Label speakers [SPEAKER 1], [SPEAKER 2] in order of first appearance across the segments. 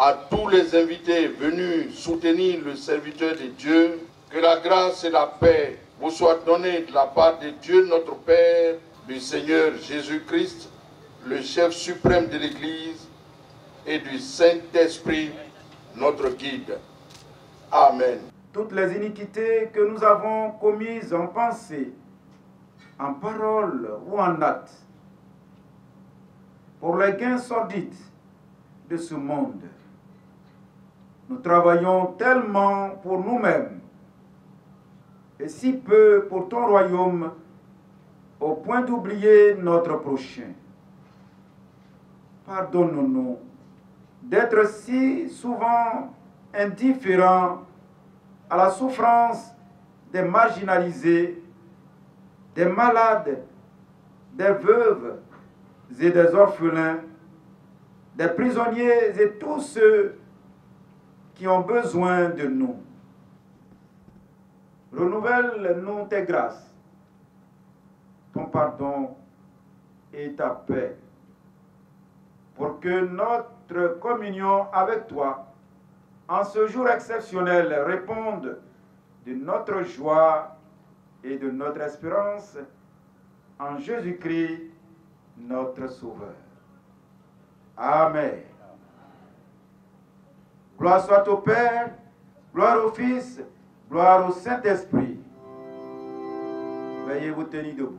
[SPEAKER 1] À tous les invités venus soutenir le serviteur de Dieu, que la grâce et la paix vous soient données de la part de Dieu notre Père, du Seigneur Jésus-Christ, le chef suprême de l'Église, et du Saint-Esprit, notre guide. Amen.
[SPEAKER 2] Toutes les iniquités que nous avons commises en pensée, en parole ou en acte, pour les gains sordides de ce monde, nous travaillons tellement pour nous-mêmes et si peu pour ton royaume, au point d'oublier notre prochain. Pardonne-nous d'être si souvent indifférents à la souffrance des marginalisés, des malades, des veuves et des orphelins, des prisonniers et tous ceux qui ont besoin de nous. Renouvelle-nous tes grâces, ton pardon et ta paix, pour que notre communion avec toi, en ce jour exceptionnel, réponde de notre joie et de notre espérance en Jésus-Christ, notre Sauveur. Amen. Gloire soit au Père, gloire au Fils, gloire au Saint-Esprit. Veuillez vous tenir debout.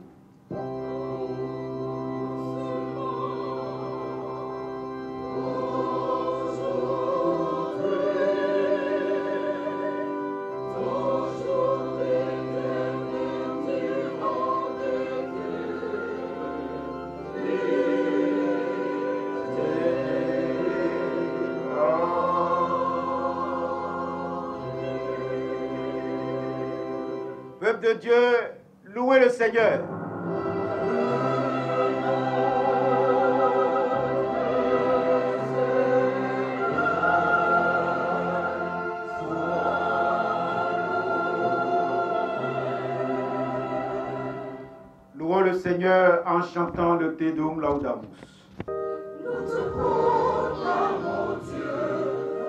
[SPEAKER 2] Peuple de Dieu, louez le Seigneur. Louons le Seigneur en chantant le Te Deum Laudamus.
[SPEAKER 3] Nous te proclamons Dieu,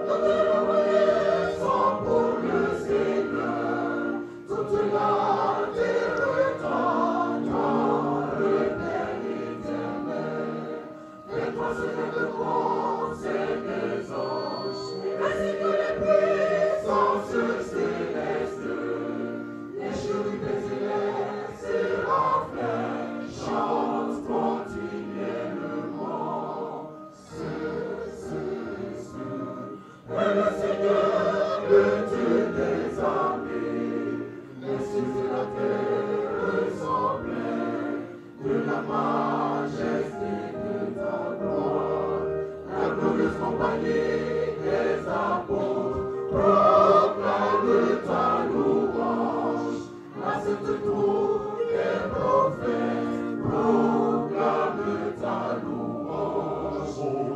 [SPEAKER 3] nous te reconnaissons pour le Seigneur, toute la terre t'entend, le Père éternel. Et toi c'est le conseil des anges, ainsi que les puissances célestes, les chérubins et les séraphins chantent continuellement. Et le Seigneur, le Dieu des armées, les cieux et la terre sont pleins de la majesté de ta gloire. La glorieuse compagnie des apôtres proclame ta louange. La sainte tour des prophètes proclame ta louange.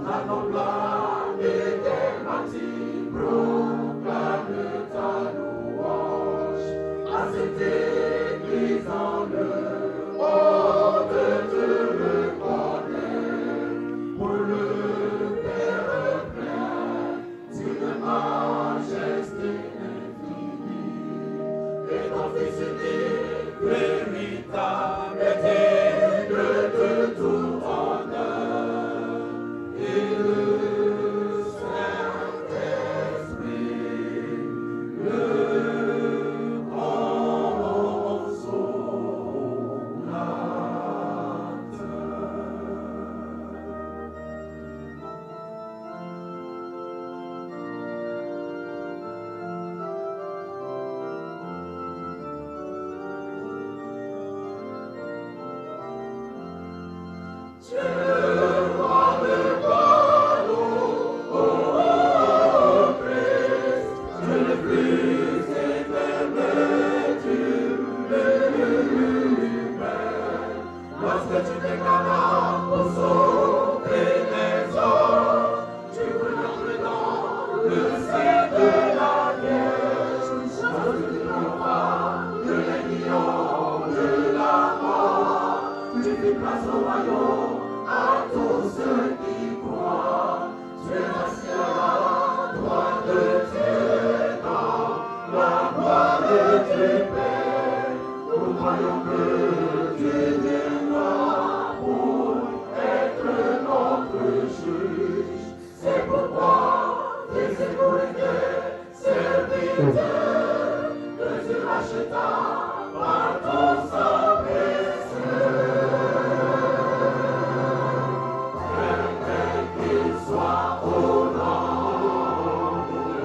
[SPEAKER 3] La noble armée des martyrs proclame ta louange. À cette église en Europe te reconnaît pour le Père plein d'une majesté infinie. Et ton Fils unique, véritable et digne de tout honneur. Et le Saint-Esprit, le Consolateur. Dieu, roi de pardon, ô Christ, Dieu le plus éternel, Dieu humain. Lorsque tu t'éclamas pour sauver les hommes, tu voulais dans le ciel de la Vierge. Lorsque tu triompha de l'aiguillon de la mort, tu fais place au royaume à tous ceux qui croient. Tu es assis à la droite de Dieu dans la gloire du Père. Au royaume que Dieu viendra pour être notre juge. C'est pourquoi Fils et pour les serviteurs que tu rachetas par ton sang précieux. Soit au nom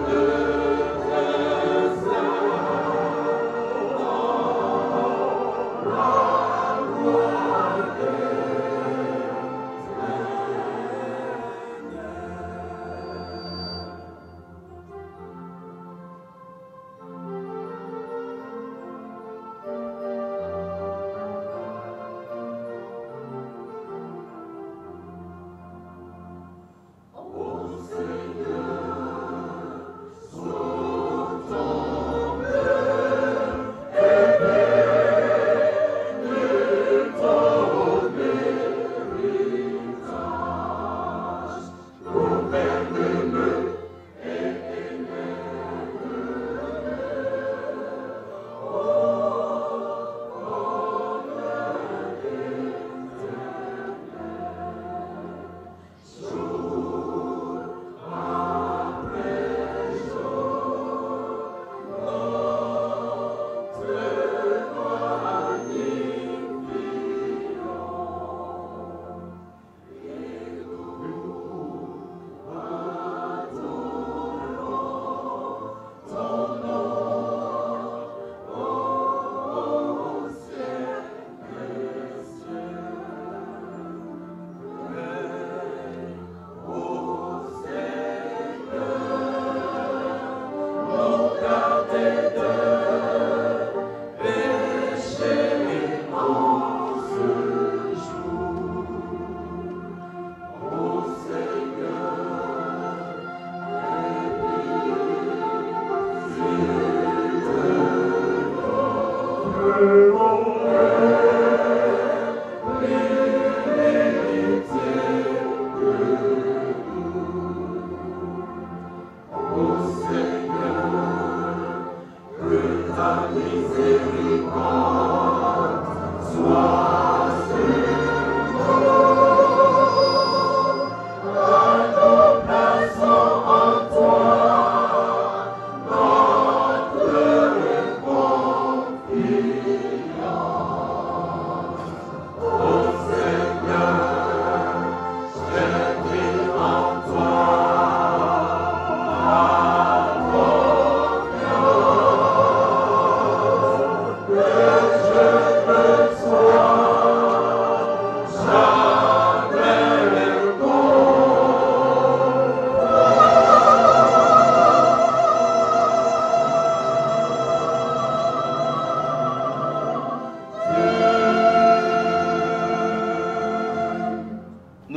[SPEAKER 3] de tes la gloire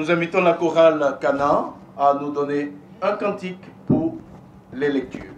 [SPEAKER 4] Nous invitons la chorale Cana à nous donner un cantique pour les lectures.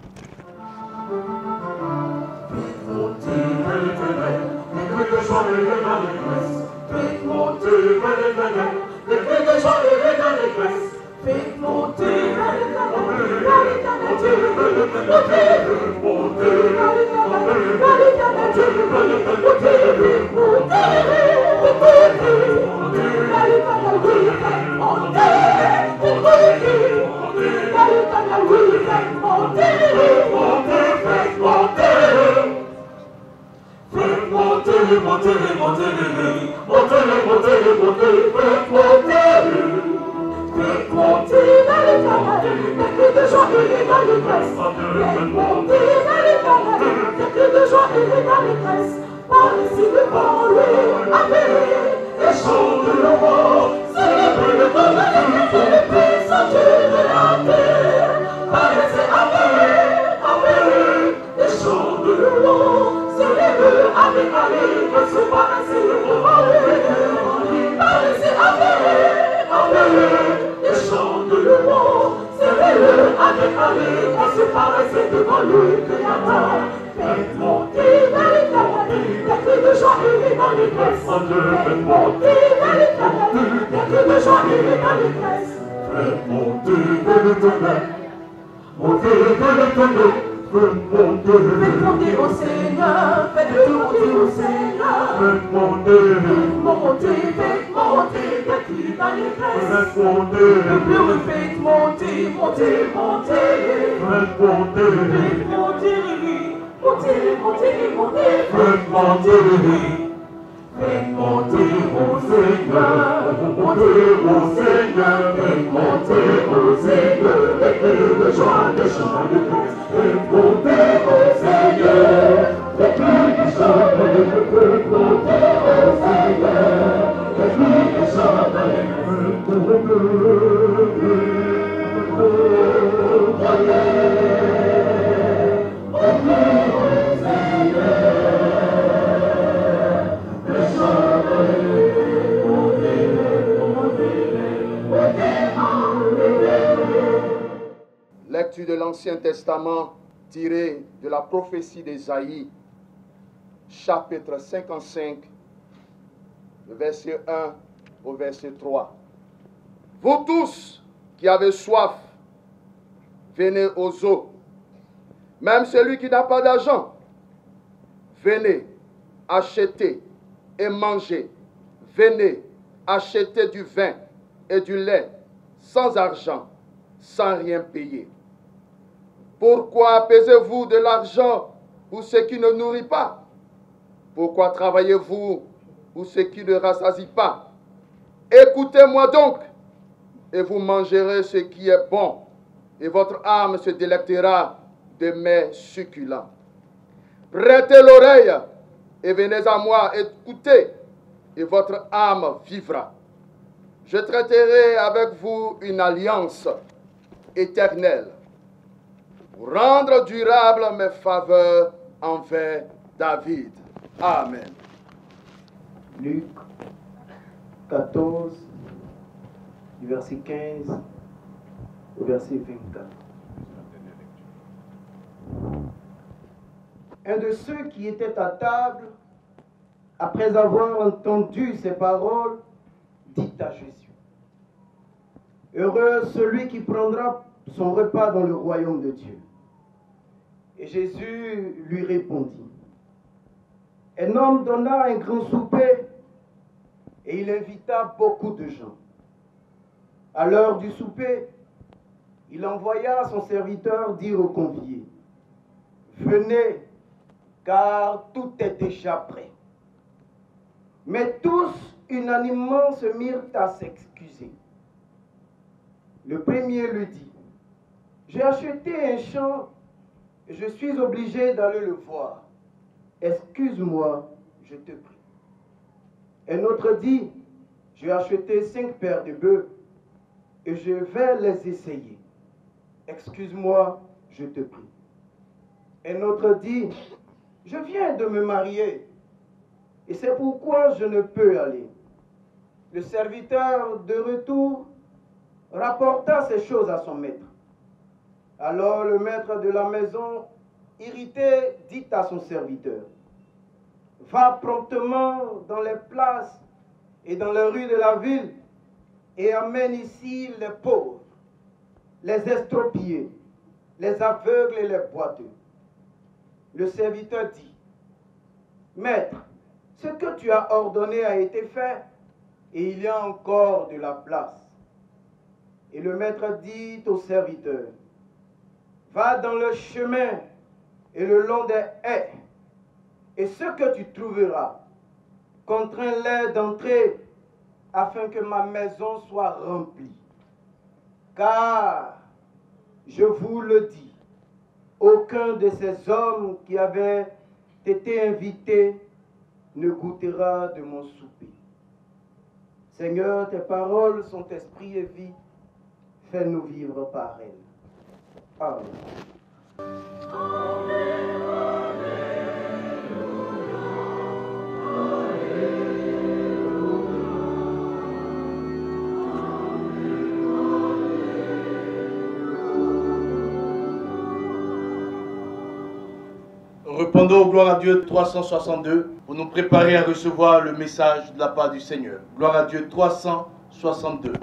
[SPEAKER 5] Lecture de l'Ancien Testament tirée de la prophétie d'Ésaïe, chapitre 55, verset 1 au verset 3. Vous tous qui avez soif, venez aux eaux. Même celui qui n'a pas d'argent, venez, achetez et mangez. Venez, achetez du vin et du lait sans argent, sans rien payer. Pourquoi pesez-vous de l'argent pour ce qui ne nourrit pas? Pourquoi travaillez-vous pour ce qui ne rassasie pas? Écoutez-moi donc, et vous mangerez ce qui est bon, et votre âme se délectera de mets succulents. Prêtez l'oreille, et venez à moi, écoutez, et votre âme vivra. Je traiterai avec vous une alliance éternelle, pour rendre durable mes faveurs envers David. Amen.
[SPEAKER 6] Luc 14, du verset 15 au verset 24. Un de ceux qui étaient à table, après avoir entendu ces paroles, dit à Jésus: Heureux celui qui prendra son repas dans le royaume de Dieu. Et Jésus lui répondit: Un homme donna un grand souper et il invita beaucoup de gens. À l'heure du souper, il envoya son serviteur dire aux conviés: Venez, car tout est déjà prêt. Mais tous, unanimement, se mirent à s'excuser. Le premier lui dit: J'ai acheté un champ et je suis obligé d'aller le voir. Excuse-moi, je te prie. Un autre dit: J'ai acheté 5 paires de bœufs et je vais les essayer. Excuse-moi, je te prie. Un autre dit: Je viens de me marier et c'est pourquoi je ne peux aller. Le serviteur de retour rapporta ces choses à son maître. Alors le maître de la maison, irrité, dit à son serviteur, « Va promptement dans les places et dans les rues de la ville et amène ici les pauvres, les estropiés, les aveugles et les boiteux. » Le serviteur dit, « Maître, ce que tu as ordonné a été fait, et il y a encore de la place. » Et le maître dit au serviteur, « Va dans le chemin et le long des haies, et ce que tu trouveras, contrains-les d'entrer, afin que ma maison soit remplie. Car, je vous le dis, aucun de ces hommes qui avaient été invités ne goûtera de mon souper. Seigneur, tes paroles sont esprit et vie. Fais-nous vivre par elles. Amen.
[SPEAKER 4] Répondons gloire à Dieu 362 pour nous préparer à recevoir le message de la part du Seigneur. Gloire à Dieu 362.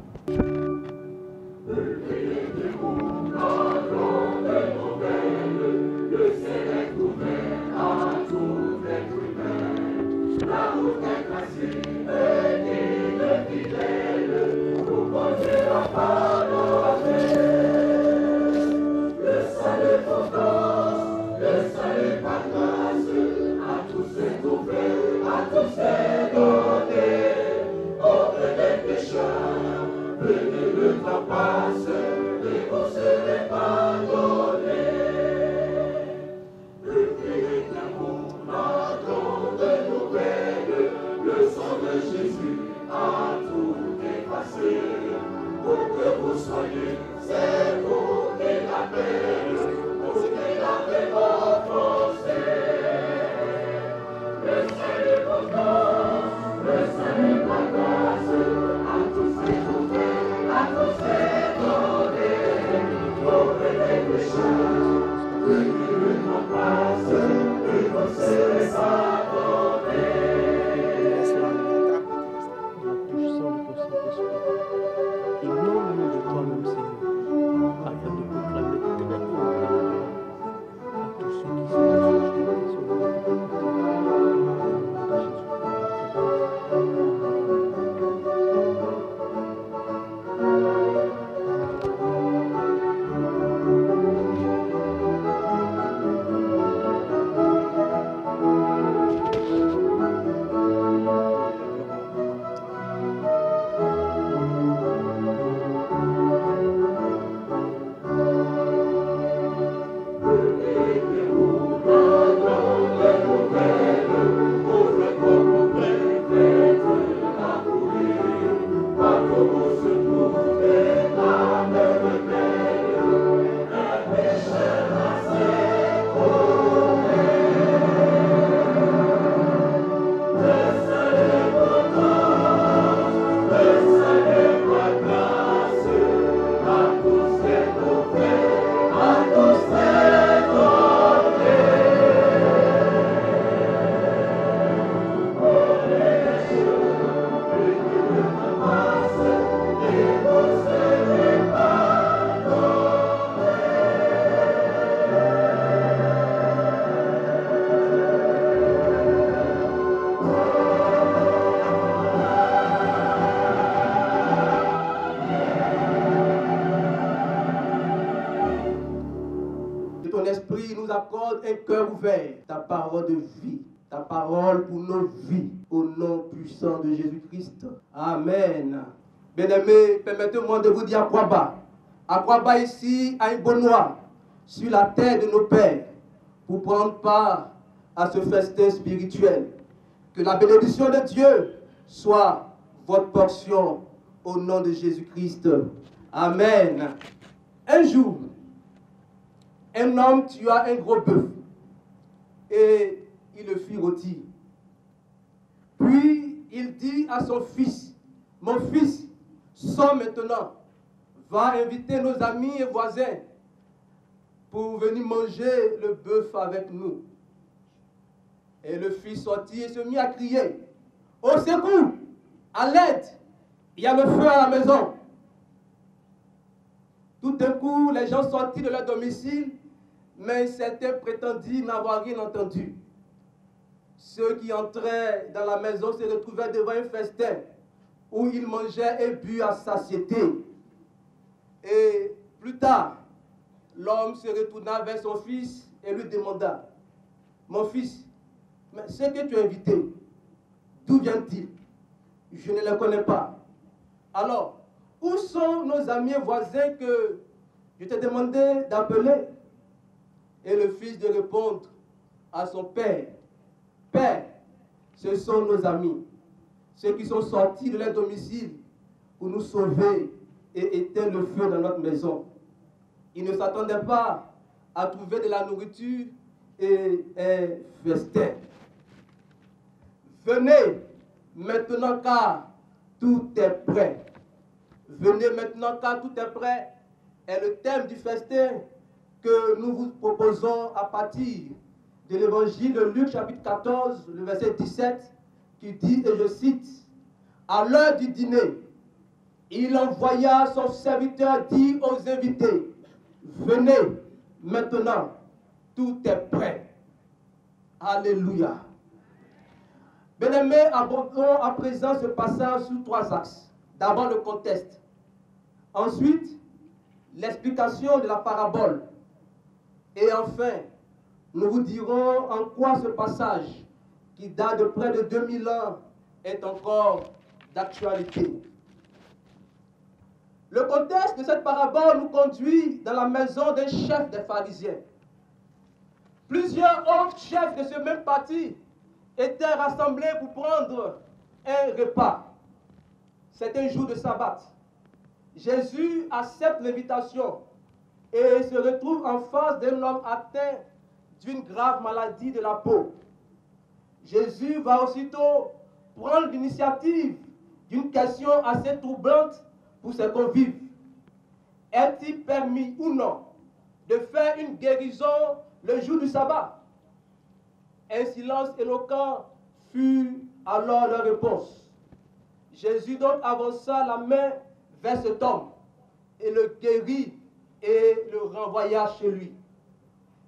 [SPEAKER 6] Un cœur ouvert, ta parole de vie, ta parole pour nos vies, au nom puissant de Jésus-Christ. Amen. Bien-aimés, permettez-moi de vous dire à quoi bas ici, à une bonne noix, sur la terre de nos pères, pour prendre part à ce festin spirituel. Que la bénédiction de Dieu soit votre portion, au nom de Jésus-Christ. Amen. Un jour, un homme tua un gros bœuf et il le fit rôtir. Puis il dit à son fils, « Mon fils, sors maintenant,
[SPEAKER 7] va inviter nos amis et voisins pour venir manger le bœuf avec nous. Et le fils sortit et se mit à crier, « Au secours, à l'aide, il y a le feu à la maison. » Tout d'un coup, les gens sortirent de leur domicile, mais certains prétendirent n'avoir rien entendu. Ceux qui entraient dans la maison se retrouvaient devant un festin où ils mangeaient et buvaient à satiété. Et plus tard, l'homme se retourna vers son fils et lui demanda, « Mon fils, mais ceux que tu as invités, d'où viennent-ils? Je ne les connais pas. Alors, où sont nos amis et voisins que je t'ai demandé d'appeler? » Et le fils de répondre à son père, « Père, ce sont nos amis, ceux qui sont sortis de leur domicile pour nous sauver et éteindre le feu dans notre maison. » Ils ne s'attendaient pas à trouver de la nourriture et un festin. « Venez maintenant car tout est prêt. » Venez maintenant car tout est prêt est le thème du festin que nous vous proposons à partir de l'évangile de Luc chapitre 14, le verset 17, qui dit, et je cite, « À l'heure du dîner, il envoya son serviteur dire aux invités, « Venez maintenant, tout est prêt. » Alléluia. Bien-aimés, abordons à présent ce passage sous trois axes. D'abord le contexte. Ensuite, l'explication de la parabole. Et enfin, nous vous dirons en quoi ce passage, qui date de près de 2000 ans, est encore d'actualité. Le contexte de cette parabole nous conduit dans la maison d'un chef des pharisiens. Plusieurs autres chefs de ce même parti étaient rassemblés pour prendre un repas. C'est un jour de sabbat. Jésus accepte l'invitation et se retrouve en face d'un homme atteint d'une grave maladie de la peau. Jésus va aussitôt prendre l'initiative d'une question assez troublante pour ses convives. Est-il permis ou non de faire une guérison le jour du sabbat? Un silence éloquent fut alors leur réponse. Jésus donc avança la main vers cet homme et le guérit et le renvoya chez lui.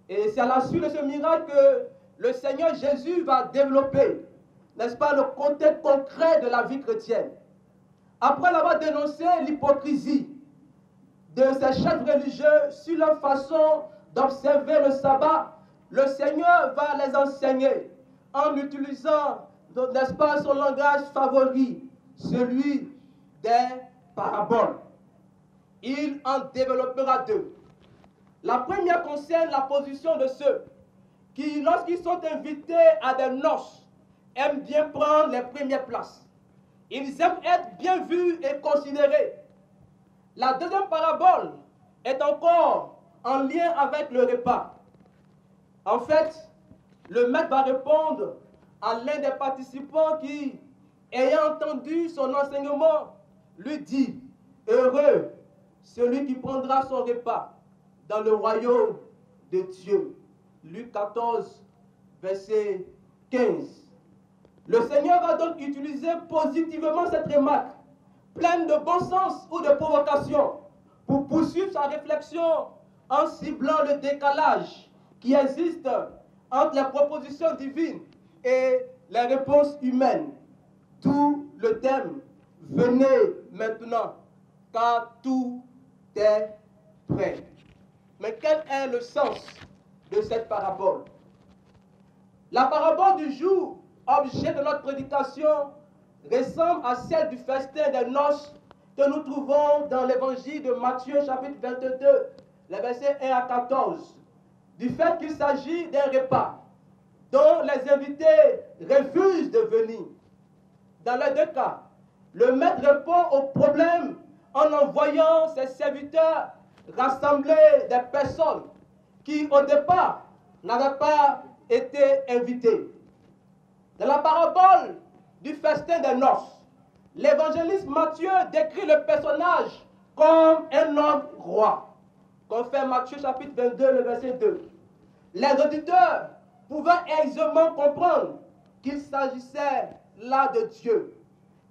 [SPEAKER 7] Et c'est à la suite de ce miracle que le Seigneur Jésus va développer, n'est-ce pas, le côté concret de la vie chrétienne. Après avoir dénoncé l'hypocrisie de ces chefs religieux sur leur façon d'observer le sabbat, le Seigneur va les enseigner en utilisant, n'est-ce pas, son langage favori, celui des paraboles. Il en développera deux. La première concerne la position de ceux qui, lorsqu'ils sont invités à des noces, aiment bien prendre les premières places. Ils aiment être bien vus et considérés. La deuxième parabole est encore en lien avec le repas. En fait, le maître va répondre à l'un des participants qui, ayant entendu son enseignement, lui dit, « Heureux celui qui prendra son repas dans le royaume de Dieu. » Luc 14, verset 15. Le Seigneur va donc utiliser positivement cette remarque, pleine de bon sens ou de provocation, pour poursuivre sa réflexion en ciblant le décalage qui existe entre les propositions divines et les réponses humaines. D'où le thème « Venez maintenant, car tout est prêt ». Mais quel est le sens de cette parabole? La parabole du jour, objet de notre prédication, ressemble à celle du festin des noces que nous trouvons dans l'évangile de Matthieu, chapitre 22, les versets 1 à 14, du fait qu'il s'agit d'un repas dont les invités refusent de venir. Dans les deux cas, le maître répond au problème en envoyant ses serviteurs rassembler des personnes qui, au départ, n'avaient pas été invitées. Dans la parabole du festin des noces, l'évangéliste Matthieu décrit le personnage comme un homme roi. Confère Matthieu chapitre 22, le verset 2. Les auditeurs pouvaient aisément comprendre qu'il s'agissait là de Dieu.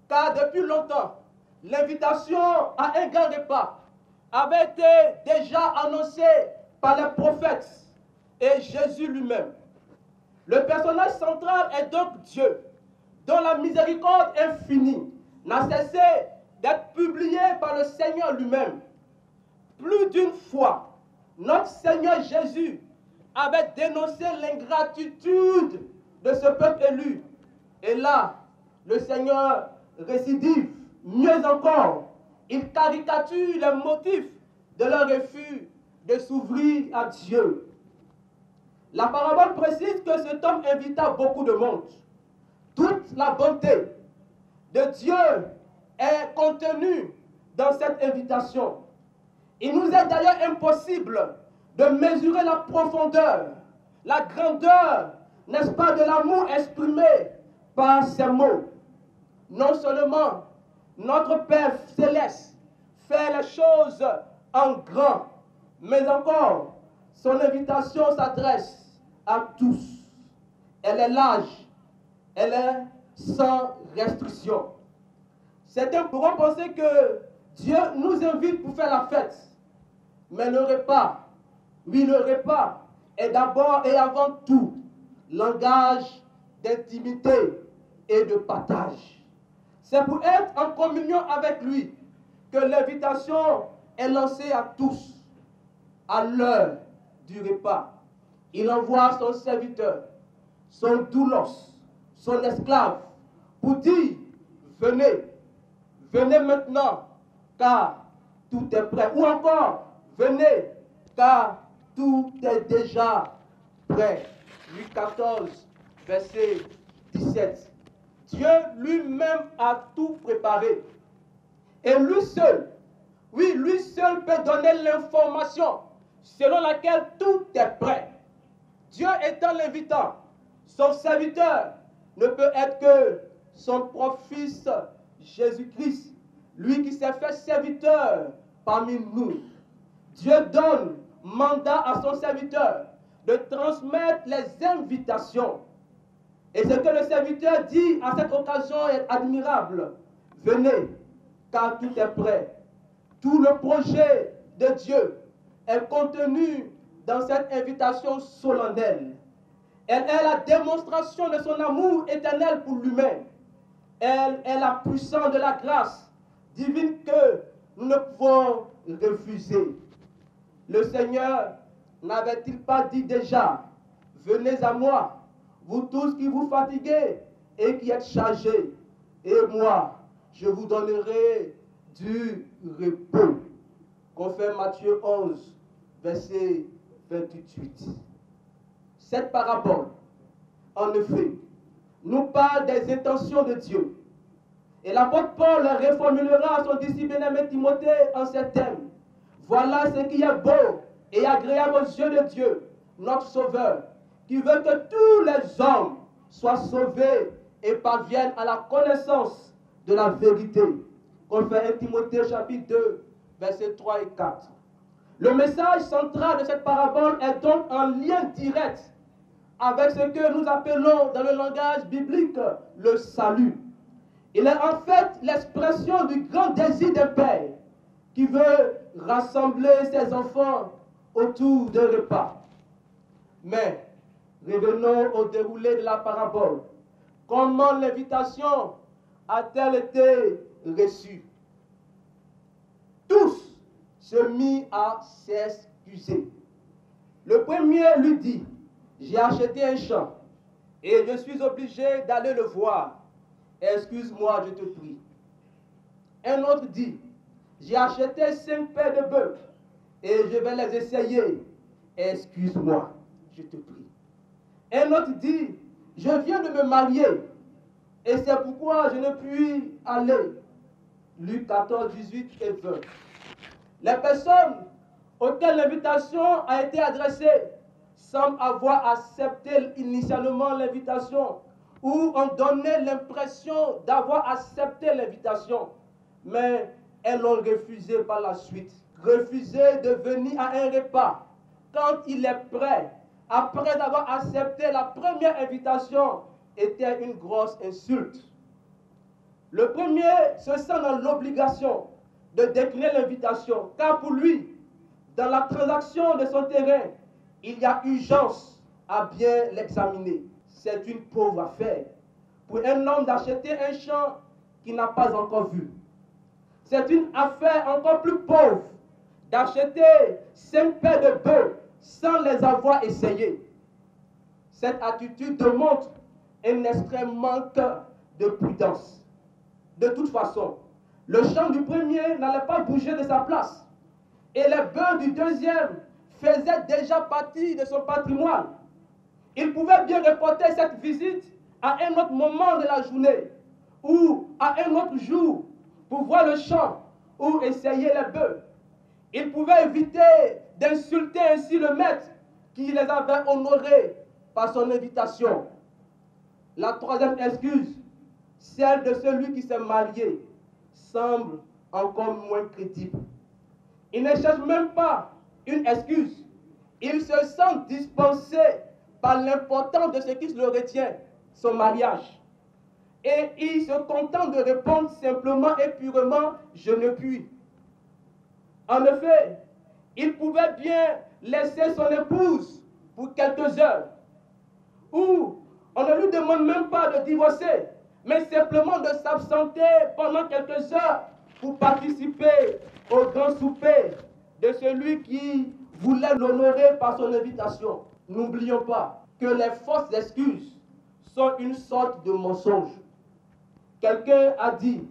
[SPEAKER 7] Car depuis longtemps, l'invitation à un grand repas avait été déjà annoncée par les prophètes et Jésus lui-même. Le personnage central est donc Dieu, dont la miséricorde infinie n'a cessé d'être publiée par le Seigneur lui-même. Plus d'une fois, notre Seigneur Jésus avait dénoncé l'ingratitude de ce peuple élu. Et là, le Seigneur récidive. Mieux encore, il caricature les motifs de leur refus de s'ouvrir à Dieu. La parabole précise que cet homme invita beaucoup de monde. Toute la bonté de Dieu est contenue dans cette invitation. Il nous est d'ailleurs impossible de mesurer la profondeur, la grandeur, n'est-ce pas, de l'amour exprimé par ces mots. Non seulement notre Père céleste fait les choses en grand, mais encore son invitation s'adresse à tous. Elle est large, elle est sans restriction. Certains pourront penser que Dieu nous invite pour faire la fête, mais le repas, oui, le repas est d'abord et avant tout langage d'intimité et de partage. C'est pour être en communion avec lui que l'invitation est lancée à tous. À l'heure du repas, il envoie son serviteur, son doulos, son esclave, pour dire, venez, venez maintenant, car tout est prêt. Ou encore, venez, car tout est déjà prêt. Luc 14, verset 17. Dieu lui-même a tout préparé. Et lui seul, oui, lui seul peut donner l'information selon laquelle tout est prêt. Dieu étant l'invitant, son serviteur ne peut être que son propre Fils Jésus-Christ, lui qui s'est fait serviteur parmi nous. Dieu donne mandat à son serviteur de transmettre les invitations. Et ce que le serviteur dit à cette occasion est admirable. Venez, car tout est prêt. Tout le projet de Dieu est contenu dans cette invitation solennelle. Elle est la démonstration de son amour éternel pour l'humain. Elle est la puissance de la grâce divine que nous ne pouvons refuser. Le Seigneur n'avait-il pas dit déjà, venez à moi, vous tous qui vous fatiguez et qui êtes chargés, et moi, je vous donnerai du repos. Confère Matthieu 11, verset 28. Cette parabole, en effet, nous parle des intentions de Dieu. Et l'apôtre Paul reformulera à son disciple bien-aimé Timothée en ces termes. Voilà ce qui est beau et agréable aux yeux de Dieu, notre Sauveur, qui veut que tous les hommes soient sauvés et parviennent à la connaissance de la vérité. Confère 1 Timothée chapitre 2, versets 3 et 4. Le message central de cette parabole est donc en lien direct avec ce que nous appelons dans le langage biblique le salut. Il est en fait l'expression du grand désir d'un père qui veut rassembler ses enfants autour d'un repas. Mais revenons au déroulé de la parabole. Comment l'invitation a-t-elle été reçue? Tous se mirent à s'excuser. Le premier lui dit, j'ai acheté un champ et je suis obligé d'aller le voir. Excuse-moi, je te prie. Un autre dit, j'ai acheté 5 paires de bœufs et je vais les essayer. Excuse-moi, je te prie. Un autre dit, je viens de me marier et c'est pourquoi je ne puis aller. Luc 14, 18 et 20. Les personnes auxquelles l'invitation a été adressée semblent avoir accepté initialement l'invitation ou ont donné l'impression d'avoir accepté l'invitation. Mais elles l'ont refusé par la suite. Refuser de venir à un repas quand il est prêt, après avoir accepté la première invitation, était une grosse insulte. Le premier se sent dans l'obligation de décliner l'invitation, car pour lui, dans la transaction de son terrain, il y a urgence à bien l'examiner. C'est une pauvre affaire pour un homme d'acheter un champ qu'il n'a pas encore vu. C'est une affaire encore plus pauvre d'acheter 5 paires de bœufs sans les avoir essayés. Cette attitude démontre un extrême manque de prudence. De toute façon, le champ du premier n'allait pas bouger de sa place. Et les bœufs du deuxième faisaient déjà partie de son patrimoine. Il pouvait bien reporter cette visite à un autre moment de la journée ou à un autre jour pour voir le champ ou essayer les bœufs. Il pouvait éviter d'insulter ainsi le maître qui les avait honorés par son invitation. La troisième excuse, celle de celui qui s'est marié, semble encore moins crédible. Il ne cherche même pas une excuse. Il se sent dispensé par l'importance de ce qui le retient, son mariage. Et il se contente de répondre simplement et purement « je ne puis ». En effet, il pouvait bien laisser son épouse pour quelques heures, ou on ne lui demande même pas de divorcer, mais simplement de s'absenter pendant quelques heures pour participer au grand souper de celui qui voulait l'honorer par son invitation. N'oublions pas que les fausses excuses sont une sorte de mensonge. Quelqu'un a dit,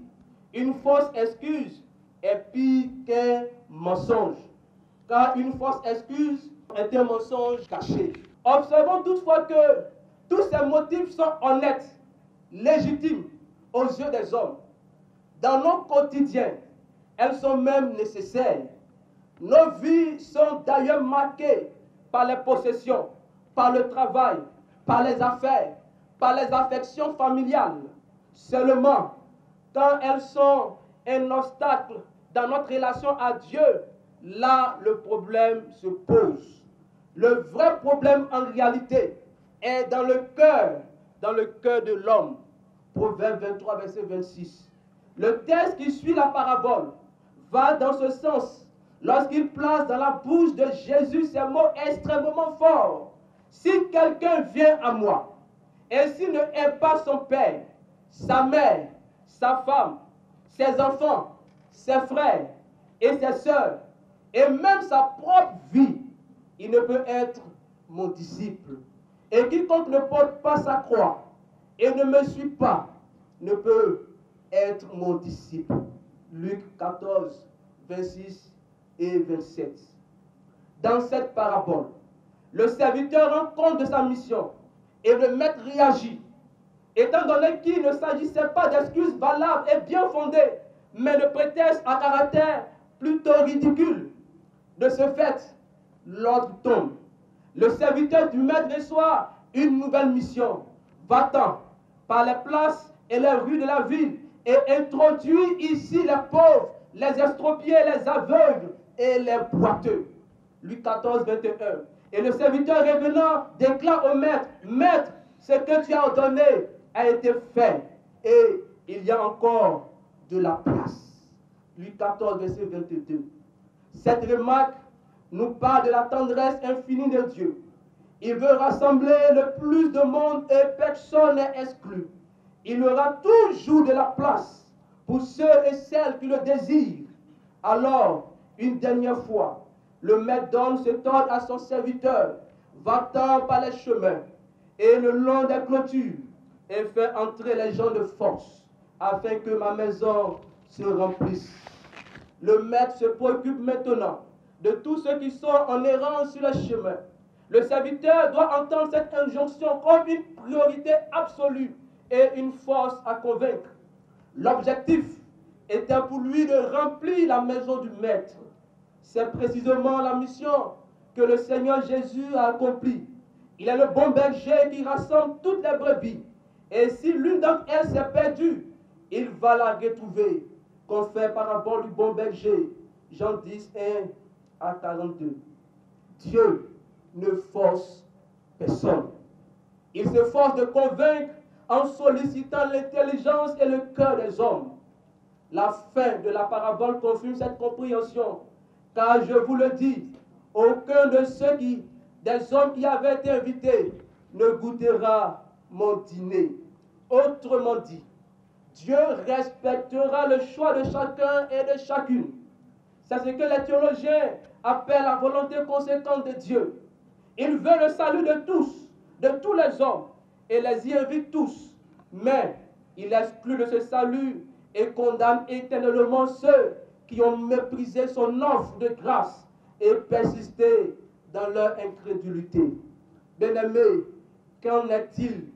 [SPEAKER 7] une fausse excuse est pire qu'un mensonge, car une fausse excuse est un mensonge caché. Observons toutefois que tous ces motifs sont honnêtes, légitimes aux yeux des hommes. Dans nos quotidiens, elles sont même nécessaires. Nos vies sont d'ailleurs marquées par les possessions, par le travail, par les affaires, par les affections familiales. Seulement, quand elles sont un obstacle dans notre relation à Dieu, là le problème se pose. Le vrai problème en réalité est dans le cœur de l'homme. Proverbe 23, verset 26. Le texte qui suit la parabole va dans ce sens lorsqu'il place dans la bouche de Jésus ces mots extrêmement forts. Si quelqu'un vient à moi, et s'il ne hait pas son père, sa mère, sa femme, ses enfants, ses frères et ses sœurs, et même sa propre vie, il ne peut être mon disciple. Et quiconque ne porte pas sa croix et ne me suit pas, ne peut être mon disciple. Luc 14, 26 et 27. Dans cette parabole, le serviteur rend compte de sa mission et le maître réagit, étant donné qu'il ne s'agissait pas d'excuses valables et bien fondées, mais de prétextes à caractère plutôt ridicule. De ce fait, l'ordre tombe. Le serviteur du maître reçoit une nouvelle mission. Va-t'en par les places et les rues de la ville et introduit ici les pauvres, les estropiés, les aveugles et les boiteux. Luc 14, 21. Et le serviteur revenant déclare au maître, « Maître, ce que tu as ordonné a été fait et il y a encore de la place. » Luc 14, verset 22. Cette remarque nous parle de la tendresse infinie de Dieu. Il veut rassembler le plus de monde et personne n'est exclu. Il y aura toujours de la place pour ceux et celles qui le désirent. Alors, une dernière fois, le maître donne cet ordre à son serviteur. Va-t'en par les chemins et le long des clôtures et fais entrer les gens de force afin que ma maison se remplisse. Le maître se préoccupe maintenant de tous ceux qui sont en errance sur le chemin. Le serviteur doit entendre cette injonction comme une priorité absolue et une force à convaincre. L'objectif était pour lui de remplir la maison du maître. C'est précisément la mission que le Seigneur Jésus a accomplie. Il est le bon berger qui rassemble toutes les brebis. Et si l'une d'entre elles s'est perdue, il va la retrouver. confère parabole du bon berger, Jean 10, 1 à 42. Dieu ne force personne. Il s'efforce de convaincre en sollicitant l'intelligence et le cœur des hommes. La fin de la parabole confirme cette compréhension, car je vous le dis, aucun de des hommes qui avaient été invités ne goûtera mon dîner. Autrement dit, Dieu respectera le choix de chacun et de chacune. C'est ce que les théologiens appellent la volonté conséquente de Dieu. Il veut le salut de tous les hommes, et les y invite tous. Mais il exclut de ce salut et condamne éternellement ceux qui ont méprisé son offre de grâce et persisté dans leur incrédulité. Bien-aimés, qu'en est-il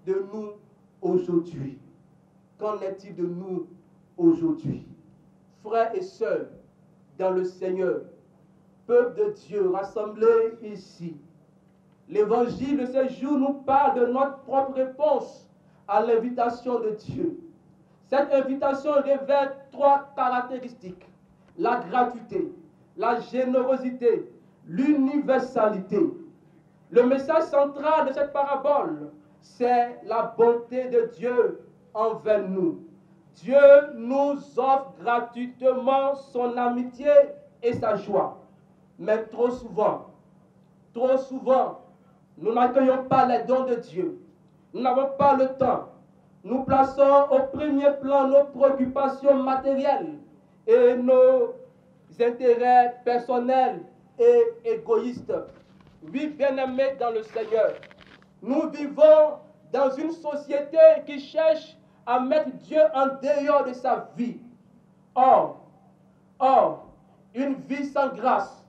[SPEAKER 7] de nous aujourd'hui? Qu'en est-il de nous aujourd'hui? Frères et sœurs, dans le Seigneur, peuple de Dieu rassemblés ici, l'évangile de ces jours nous parle de notre propre réponse à l'invitation de Dieu. Cette invitation révèle 3 caractéristiques: la gratuité, la générosité, l'universalité. Le message central de cette parabole, c'est la bonté de Dieu envers nous. Dieu nous offre gratuitement son amitié et sa joie. Mais trop souvent, nous n'accueillons pas les dons de Dieu. Nous n'avons pas le temps. Nous plaçons au premier plan nos préoccupations matérielles et nos intérêts personnels et égoïstes. Oui, bien-aimés dans le Seigneur, nous vivons dans une société qui cherche à mettre Dieu en dehors de sa vie. Or, une vie sans grâce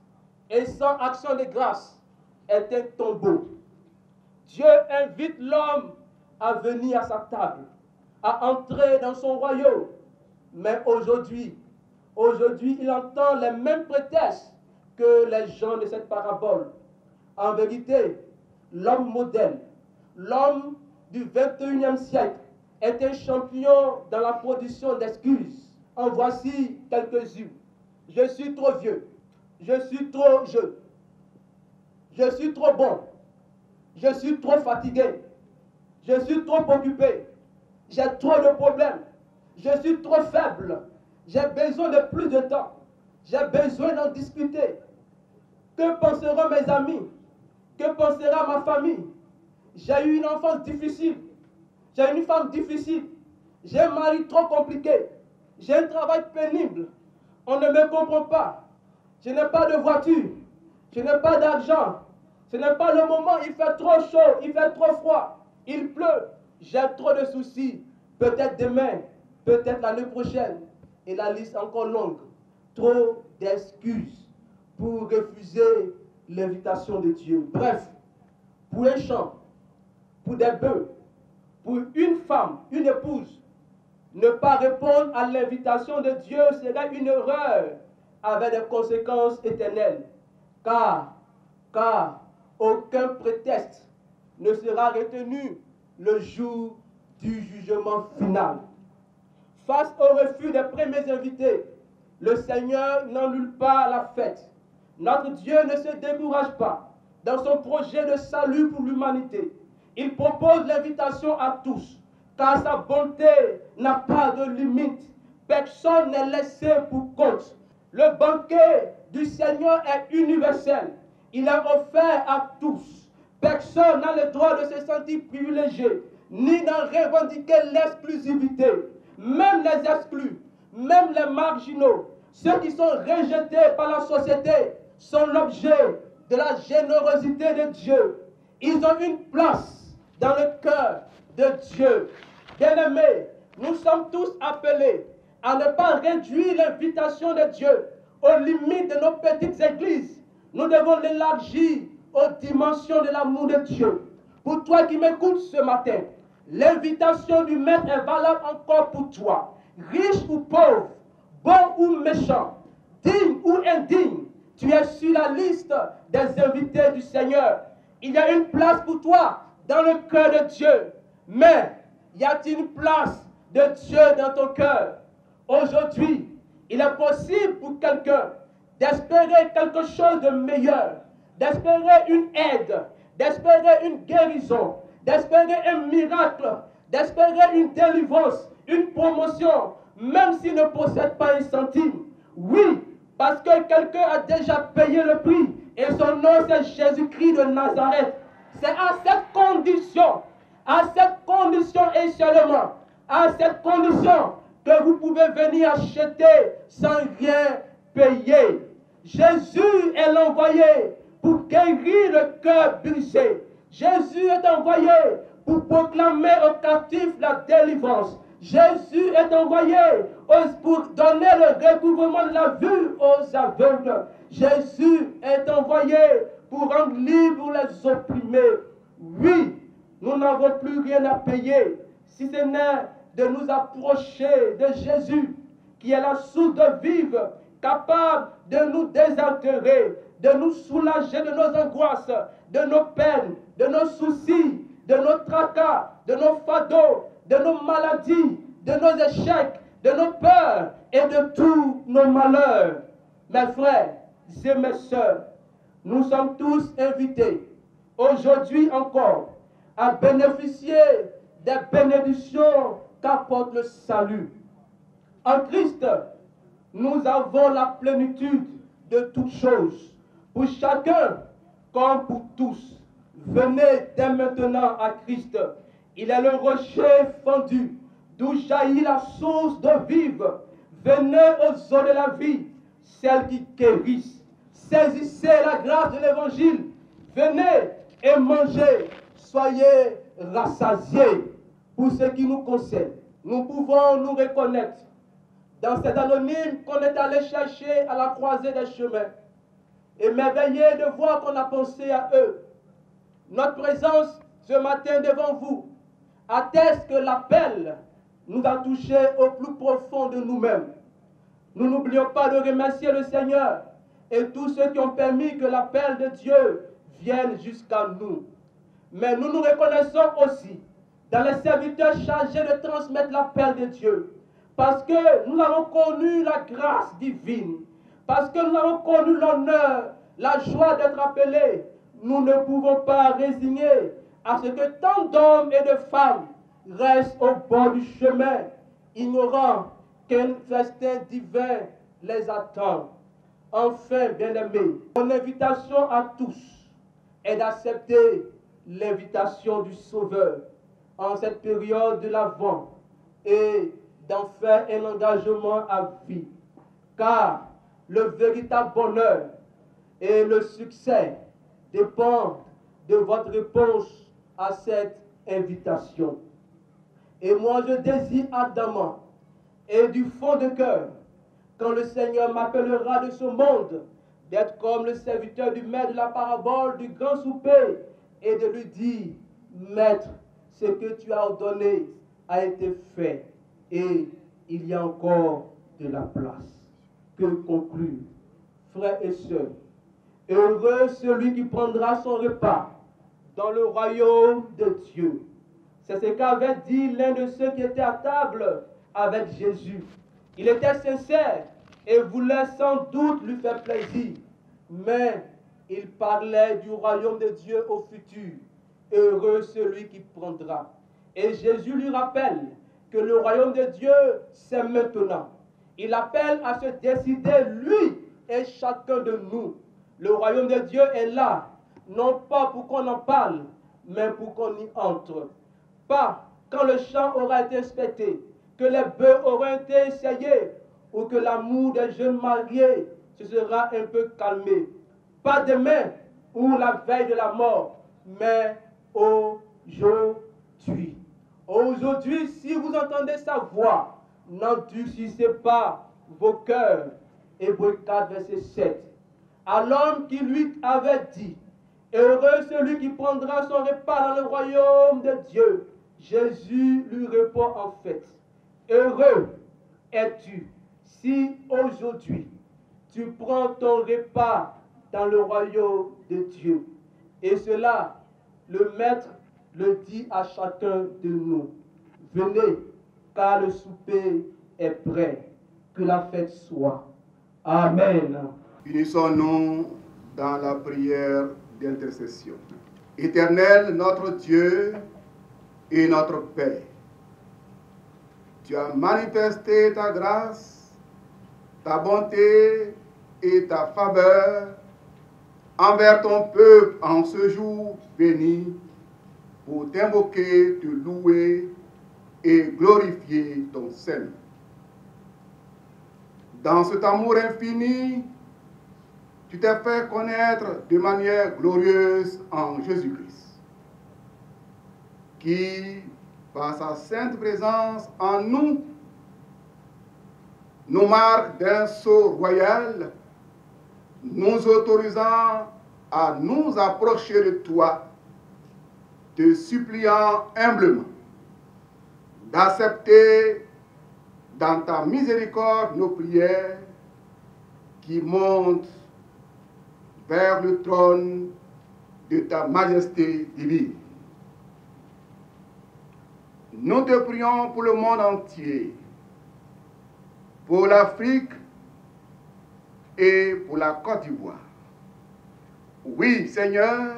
[SPEAKER 7] et sans action de grâce est un tombeau. Dieu invite l'homme à venir à sa table, à entrer dans son royaume. Mais aujourd'hui, il entend les mêmes prétextes que les gens de cette parabole. En vérité, l'homme modèle, l'homme du 21e siècle, est un champion dans la production d'excuses. En voici quelques-unes. Je suis trop vieux. Je suis trop jeune. Je suis trop bon. Je suis trop fatigué. Je suis trop occupé. J'ai trop de problèmes. Je suis trop faible. J'ai besoin de plus de temps. J'ai besoin d'en discuter. Que penseront mes amis? Que pensera ma famille? J'ai eu une enfance difficile. J'ai une femme difficile. J'ai un mari trop compliqué. J'ai un travail pénible. On ne me comprend pas. Je n'ai pas de voiture. Je n'ai pas d'argent. Ce n'est pas le moment. Il fait trop chaud. Il fait trop froid. Il pleut. J'ai trop de soucis. Peut-être demain. Peut-être l'année prochaine. Et la liste encore longue. Trop d'excuses pour refuser l'invitation de Dieu. Bref, pour un champ, pour des bœufs, pour une femme, une épouse, ne pas répondre à l'invitation de Dieu serait une erreur avec des conséquences éternelles. Car aucun prétexte ne sera retenu le jour du jugement final. Face au refus des premiers invités, le Seigneur n'annule pas la fête. Notre Dieu ne se décourage pas dans son projet de salut pour l'humanité. Il propose l'invitation à tous, car sa bonté n'a pas de limite. Personne n'est laissé pour compte. Le banquet du Seigneur est universel. Il est offert à tous. Personne n'a le droit de se sentir privilégié, ni d'en revendiquer l'exclusivité. Même les exclus, même les marginaux, ceux qui sont rejetés par la société, sont l'objet de la générosité de Dieu. Ils ont une place dans le cœur de Dieu. Bien-aimés, nous sommes tous appelés à ne pas réduire l'invitation de Dieu aux limites de nos petites églises. Nous devons l'élargir aux dimensions de l'amour de Dieu. Pour toi qui m'écoutes ce matin, l'invitation du Maître est valable encore pour toi. Riche ou pauvre, bon ou méchant, digne ou indigne, tu es sur la liste des invités du Seigneur. Il y a une place pour toi dans le cœur de Dieu. Mais y a-t-il une place de Dieu dans ton cœur? Aujourd'hui, il est possible pour quelqu'un d'espérer quelque chose de meilleur, d'espérer une aide, d'espérer une guérison, d'espérer un miracle, d'espérer une délivrance, une promotion, même s'il ne possède pas un centime. Oui, parce que quelqu'un a déjà payé le prix et son nom c'est Jésus-Christ de Nazareth. C'est à cette condition et seulement à cette condition que vous pouvez venir acheter sans rien payer. Jésus est l'envoyé pour guérir le cœur brisé. Jésus est envoyé pour proclamer aux captifs la délivrance. Jésus est envoyé pour donner le recouvrement de la vue aux aveugles. Jésus est envoyé pour rendre libres les opprimés. Oui, nous n'avons plus rien à payer, si ce n'est de nous approcher de Jésus, qui est la source de vivre, capable de nous désaltérer, de nous soulager de nos angoisses, de nos peines, de nos soucis, de nos tracas, de nos fardeaux, de nos maladies, de nos échecs, de nos peurs et de tous nos malheurs. Mes frères et mes sœurs, nous sommes tous invités, aujourd'hui encore, à bénéficier des bénédictions qu'apporte le salut. En Christ, nous avons la plénitude de toutes choses. Pour chacun comme pour tous, venez dès maintenant à Christ. Il est le rocher fendu, d'où jaillit la source d'eau vive. Venez aux eaux de la vie, celles qui guérissent. Saisissez la grâce de l'Évangile. Venez et mangez. Soyez rassasiés. Pour ce qui nous concerne, nous pouvons nous reconnaître dans cet anonyme qu'on est allé chercher à la croisée des chemins et m'éveiller de voir qu'on a pensé à eux. Notre présence ce matin devant vous atteste que l'appel nous a touchés au plus profond de nous-mêmes. Nous n'oublions pas de remercier le Seigneur et tous ceux qui ont permis que l'appel de Dieu vienne jusqu'à nous. Mais nous nous reconnaissons aussi dans les serviteurs chargés de transmettre l'appel de Dieu. Parce que nous avons connu la grâce divine. Parce que nous avons connu l'honneur, la joie d'être appelés. Nous ne pouvons pas résigner à ce que tant d'hommes et de femmes restent au bord du chemin, ignorant qu'un festin divin les attend. Enfin, bien-aimés, mon invitation à tous est d'accepter l'invitation du Sauveur en cette période de l'Avent et d'en faire un engagement à vie. Car le véritable bonheur et le succès dépendent de votre réponse à cette invitation. Et moi, je désire ardemment et du fond de cœur, quand le Seigneur m'appellera de ce monde, d'être comme le serviteur du maître de la parabole du grand souper et de lui dire, Maître, ce que tu as ordonné a été fait et il y a encore de la place. Que conclure, frères et sœurs, heureux celui qui prendra son repas dans le royaume de Dieu. C'est ce qu'avait dit l'un de ceux qui étaient à table avec Jésus. Il était sincère et voulait sans doute lui faire plaisir, mais il parlait du royaume de Dieu au futur. Heureux celui qui prendra. Et Jésus lui rappelle que le royaume de Dieu, c'est maintenant. Il appelle à se décider, lui et chacun de nous. Le royaume de Dieu est là, non pas pour qu'on en parle, mais pour qu'on y entre. Pas quand le champ aura été inspecté, que les bœufs auront été essayés, ou que l'amour des jeunes mariés se sera un peu calmé. Pas demain ou la veille de la mort, mais aujourd'hui. Aujourd'hui, si vous entendez sa voix, n'endurcissez pas vos cœurs. Hébreux 4, verset 7. À l'homme qui lui avait dit, heureux celui qui prendra son repas dans le royaume de Dieu, Jésus lui répond en fait, heureux es-tu si aujourd'hui tu prends ton repas dans le royaume de Dieu. Et cela, le Maître le dit à chacun de nous. Venez, car le souper est prêt. que la fête soit. Amen.
[SPEAKER 6] Unissons-nous dans la prière d'intercession. Éternel, notre Dieu et notre Père, tu as manifesté ta grâce, ta bonté et ta faveur envers ton peuple en ce jour béni pour t'invoquer, te louer et glorifier ton Seigneur. Dans cet amour infini, tu t'es fait connaître de manière glorieuse en Jésus-Christ, qui, par sa sainte présence en nous, nous marque d'un sceau royal, nous autorisant à nous approcher de toi, te suppliant humblement d'accepter dans ta miséricorde nos prières qui montent vers le trône de ta majesté divine. Nous te prions pour le monde entier, pour l'Afrique et pour la Côte d'Ivoire. Oui, Seigneur,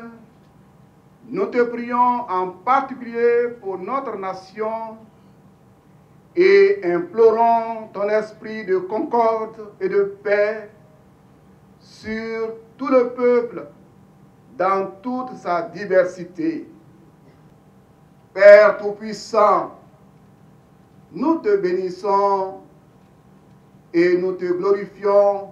[SPEAKER 6] nous te prions en particulier pour notre nation et implorons ton esprit de concorde et de paix sur tout le peuple dans toute sa diversité. Père Tout-Puissant, nous te bénissons et nous te glorifions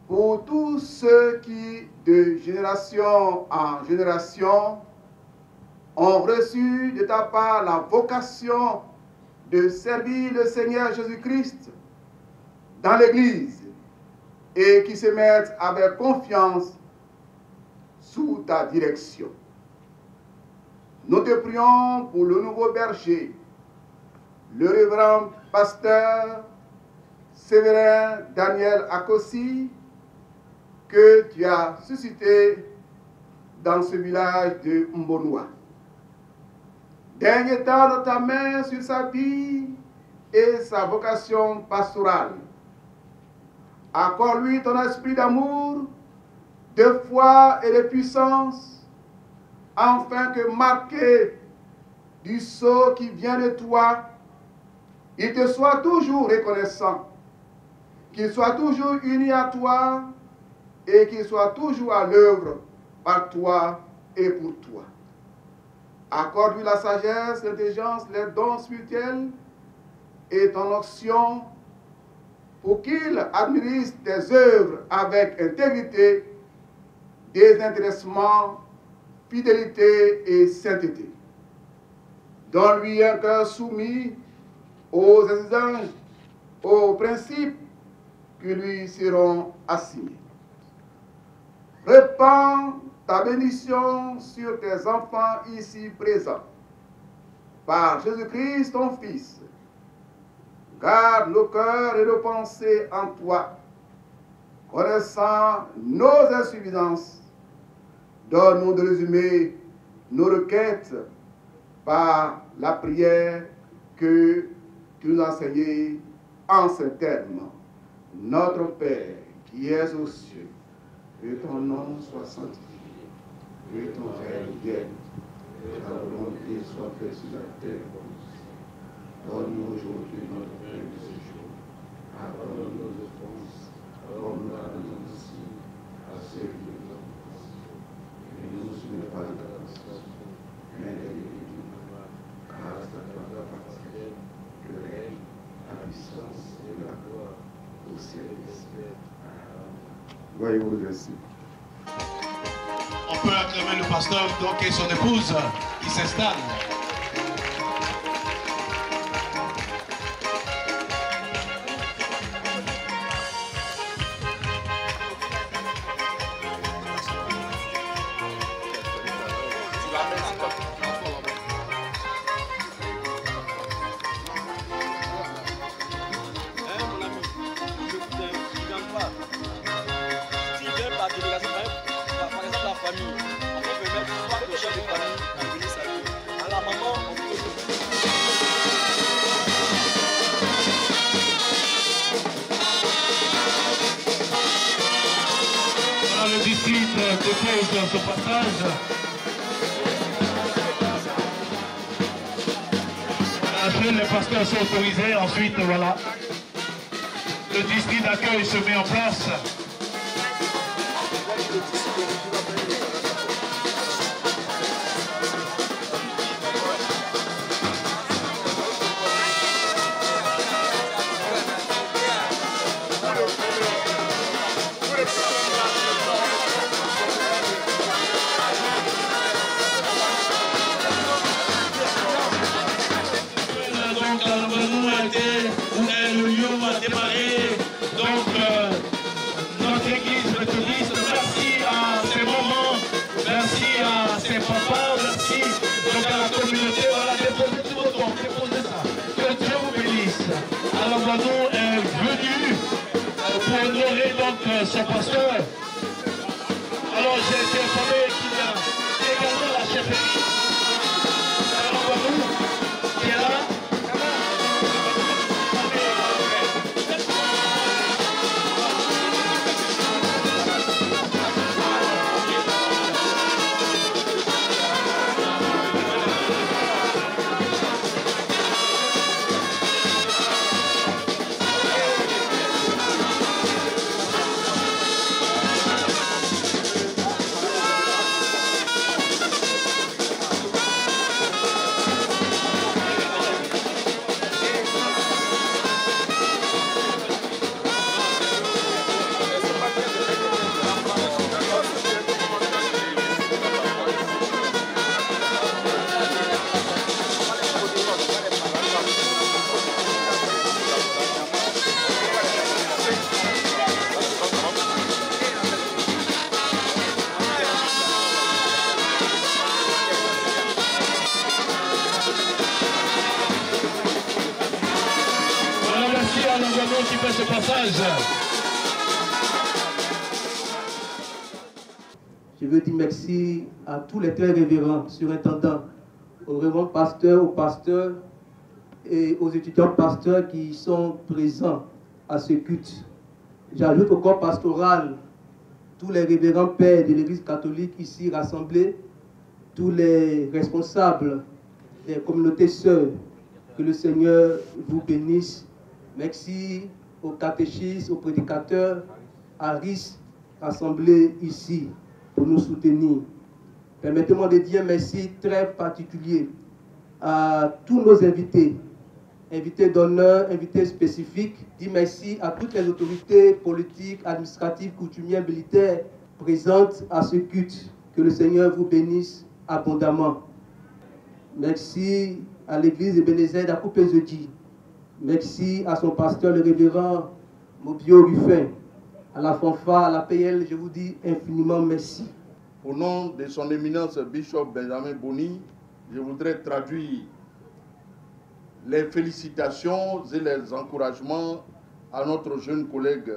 [SPEAKER 6] pour tous ceux qui, de génération en génération, ont reçu de ta part la vocation de servir le Seigneur Jésus-Christ dans l'Église et qui se mettent avec confiance sous ta direction. Nous te prions pour le nouveau berger, le révérend pasteur Séverin Daniel Akossi, que tu as suscité dans ce village de Mbonoua. Daigne étendre ta main sur sa vie et sa vocation pastorale. Accorde-lui ton esprit d'amour, de foi et de puissance, afin que, marqué du sceau qui vient de toi, il te soit toujours reconnaissant, qu'il soit toujours uni à toi et qu'il soit toujours à l'œuvre par toi et pour toi. Accorde-lui la sagesse, l'intelligence, les dons spirituels et ton onction pour qu'il administre tes œuvres avec intégrité, désintéressement, fidélité et sainteté. Donne-lui un cœur soumis aux exigences, aux principes qui lui seront assignés. Répands ta bénédiction sur tes enfants ici présents. Par Jésus-Christ, ton Fils, garde nos cœurs et nos pensées en toi. Connaissant nos insuffisances, donne-nous de résumer nos requêtes par la prière que tu nous as enseignée en ces termes. Notre Père qui es aux cieux, que ton nom soit sanctifié, que ton règne vienne, que ta volonté soit faite sur la terre comme ici. Donne-nous aujourd'hui notre pain de ce jour. Pardonne nos offenses, comme nous pardonnons aussi à ceux qui nous ont offensés. Et ne nous soumets pas à la tentation, mais délivre-nous du mal. Car c'est à toi qu'appartient le règne, la puissance et la gloire au ciel et des cieux. Voyez vous remercie.
[SPEAKER 4] On peut acclamer le pasteur donc et son épouse qui s'installe.
[SPEAKER 8] propose ce passage. Les pasteurs sont autorisés. Ensuite, voilà, le district d'accueil se met en place. Ce pasteur. Alors j'ai été informé qu'il y a également la chefferie. Alors nous, qui est là. Qui fait ce passage.
[SPEAKER 7] Je veux dire merci à tous les très révérends, surintendants, aux révérends pasteurs, aux pasteurs et aux étudiants pasteurs qui sont présents à ce culte. J'ajoute au corps pastoral tous les révérends pères de l'Église catholique ici rassemblés, tous les responsables des communautés sœurs. Que le Seigneur vous bénisse. Merci aux catéchistes, aux prédicateurs, à RIS, rassemblés ici pour nous soutenir. Permettez-moi de dire merci très particulier à tous nos invités, invités d'honneur, invités spécifiques. Dis merci à toutes les autorités politiques, administratives, coutumières, militaires présentes à ce culte. Que le Seigneur vous bénisse abondamment. Merci à l'église Ebenezer d'Akupezodi. Merci à son pasteur, le révérend Mobio Ruffin, à la fanfare, à la PL, je vous dis infiniment merci.
[SPEAKER 1] Au nom de son éminence Bishop Benjamin Boni, je voudrais traduire les félicitations et les encouragements à notre jeune collègue,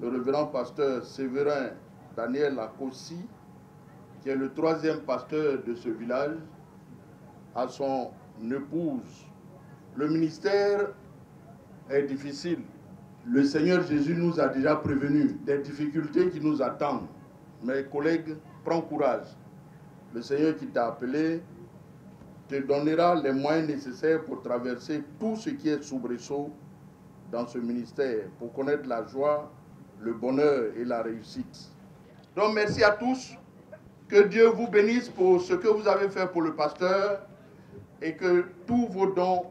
[SPEAKER 1] le révérend pasteur Séverin Daniel Akossi, qui est le 3e pasteur de ce village, à son épouse. Le ministère est difficile. Le Seigneur Jésus nous a déjà prévenus des difficultés qui nous attendent. Mes collègues, prends courage. Le Seigneur qui t'a appelé te donnera les moyens nécessaires pour traverser tout ce qui est soubresaut dans ce ministère, pour connaître la joie, le bonheur et la réussite. Donc merci à tous. Que Dieu vous bénisse pour ce que vous avez fait pour le pasteur et que tous vos dons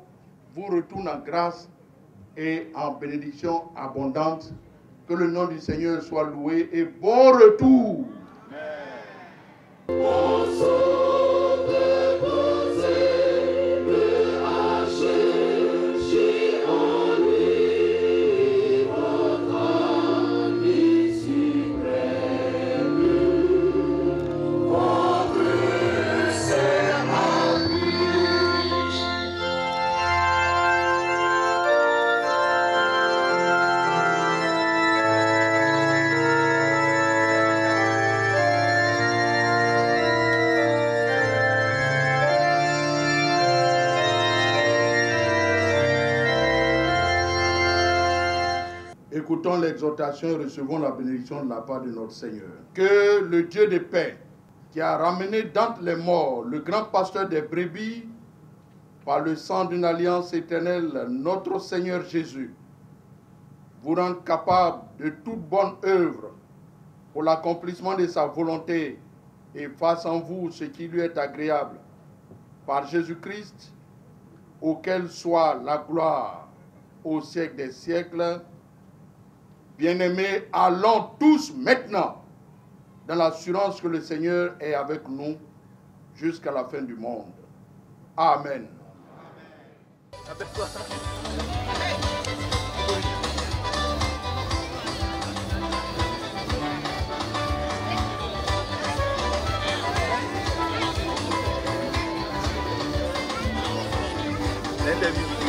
[SPEAKER 1] vous retournent en grâce et en bénédiction abondante. Que le nom du Seigneur soit loué et bon retour. Écoutons l'exhortation et recevons la bénédiction de la part de notre Seigneur. Que le Dieu de paix, qui a ramené d'entre les morts le grand pasteur des brebis, par le sang d'une alliance éternelle, notre Seigneur Jésus, vous rende capable de toute bonne œuvre pour l'accomplissement de sa volonté et fasse en vous ce qui lui est agréable. Par Jésus-Christ, auquel soit la gloire au siècle des siècles. Bien-aimés, allons tous maintenant dans l'assurance que le Seigneur est avec nous jusqu'à la fin du monde. Amen.
[SPEAKER 4] L'interview.